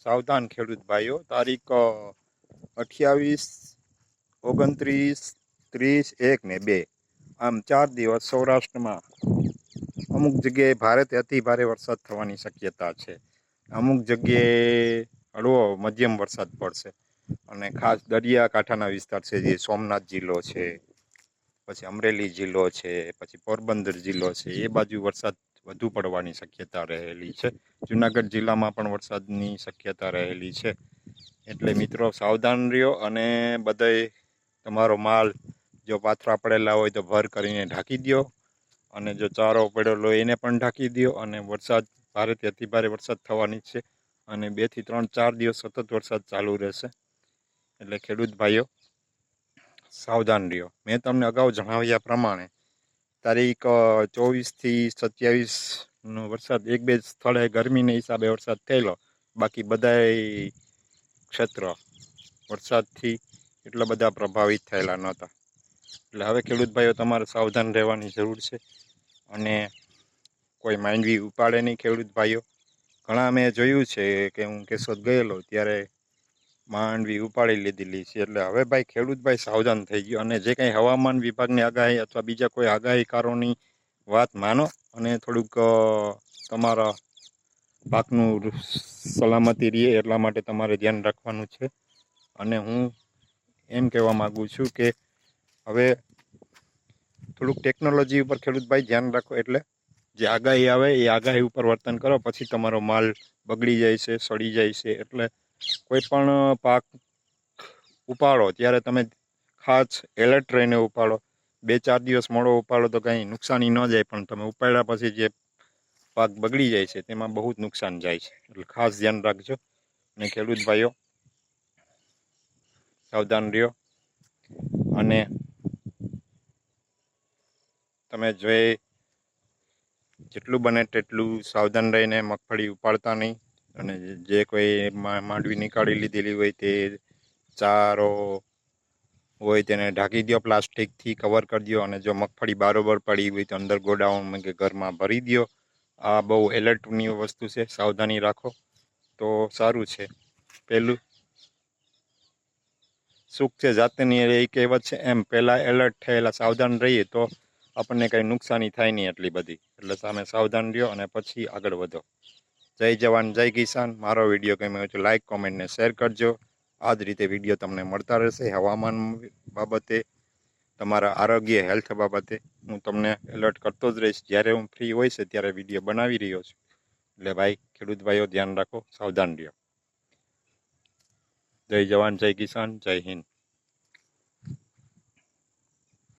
સાવધાન ખેડૂત ભાઈઓ, તારીખ 28, 29, 30, 1 ને 2 આમ 4 દિવસ સૌરાષ્ટ્રમાં અમુક જગ્યાએ ભારેથી અતિ ભારે વરસાદ થવાની શક્યતા છે. અમુક જગ્યાએ હળવો મધ્યમ વરસાદ પડશે અને ખાસ દરિયાકાંઠાના વિસ્તાર છે, જે સોમનાથ જિલ્લો છે, પછી અમરેલી જિલ્લો છે, પછી પોરબંદર જિલ્લો છે, એ બાજુ વરસાદ વધુ પડવાની શક્યતા રહેલી છે. જુનાગઢ જિલ્લામાં પણ વરસાદની શક્યતા રહેલી છે. એટલે મિત્રો સાવધાન રહ્યો અને બધાય તમારો માલ જો પાથરા પડેલા હોય તો ભર કરીને ઢાંકી દો, અને જો ચારો પડેલો એને પણ ઢાંકી દો. અને વરસાદ ભારેથી અતિભારે વરસાદ થવાની છે અને 2 થી 3 4 દિવસ સતત વરસાદ ચાલુ રહેશે. એટલે ખેડૂત ભાઈઓ સાવધાન રહ્યો. મેં તમને અગાઉ જણાવ્યા પ્રમાણે તારીખ 24 થી 27નો વરસાદ 1-2 સ્થળે ગરમીને હિસાબે વરસાદ થયેલો, બાકી બધાય ક્ષેત્ર વરસાદથી એટલા બધા પ્રભાવિત થયેલા નહોતા. એટલે હવે ખેડૂત ભાઈઓ તમારે સાવધાન રહેવાની જરૂર છે અને કોઈ માંડવી ઉપાડે નહીં ખેડૂત ભાઈઓ. ઘણા મેં જોયું છે કે હું કેશોદ ગયેલો ત્યારે માંડવી ઉપાડી લીધેલી છે. એટલે હવે ભાઈ ખેડૂત ભાઈ સાવધાન થઈ ગયો, અને જે કંઈ હવામાન વિભાગની આગાહી અથવા બીજા કોઈ આગાહીકારોની વાત માનો અને થોડુંક તમારા પાકનું સલામતી રહે એટલા માટે તમારે ધ્યાન રાખવાનું છે. અને હું એમ કહેવા માગું છું કે હવે થોડુંક ટેકનોલોજી ઉપર ખેડૂત ભાઈ ધ્યાન રાખો. એટલે જે આગાહી આવે એ આગાહી ઉપર વર્તન કરો, પછી તમારો માલ બગડી જાય છે, સડી જાય છે. એટલે કોઈ પણ પાક ઉપાડો ત્યારે તમે ખાસ એલર્ટ રહીને ઉપાડો. 2-4 દિવસ મોડો ઉપાડો તો કંઈ નુકસાની ન જાય, પણ તમે ઉપાડ્યા પછી જે પાક બગડી જાય છે તેમાં બહુ જ નુકસાન જાય છે. એટલે ખાસ ધ્યાન રાખજો અને ખેડૂત ભાઈઓ સાવધાન રહ્યો. અને તમે જોઈએ જેટલું બને તેટલું સાવધાન રહીને મગફળી ઉપાડતા નહીં. અને જે કોઈ માંડવી નીકાળી લીધેલી હોય તે ચારો હોય તેને ઢાંકી દો, પ્લાસ્ટિકથી કવર કરી દો. અને જો મગફળી બારોબર પડી હોય તો અંદર ગોડાઉનમાં કે ઘરમાં ભરી દો. આ બહુ એલર્ટની વસ્તુ છે, સાવધાની રાખો તો સારું છે. પહેલું સુખ છે જાતની એ કહેવત છે, એમ પહેલાં એલર્ટ થયેલા સાવધાન રહીએ તો આપણને કંઈ નુકસાની થાય નહીં એટલી બધી. એટલે સામે સાવધાન રહ્યો અને પછી આગળ વધો. જય જવાન, જય કિસાન. મારો વિડીયો ગમ્યો હોય તો લાઇક, કોમેન્ટ ને શેર કરજો. આ જ રીતે વિડીયો તમને મળતા રહેશે. હવામાન બાબતે, તમારા આરોગ્ય હેલ્થ બાબતે હું તમને એલર્ટ કરતો જ રહીશ. જ્યારે હું ફ્રી હોય છે ત્યારે વિડીયો બનાવી રહ્યો છું. એટલે ભાઈ ખેડૂત ભાઈઓ ધ્યાન રાખો, સાવધાન રહ્યો. જય જવાન, જય કિસાન, જય હિન્દ.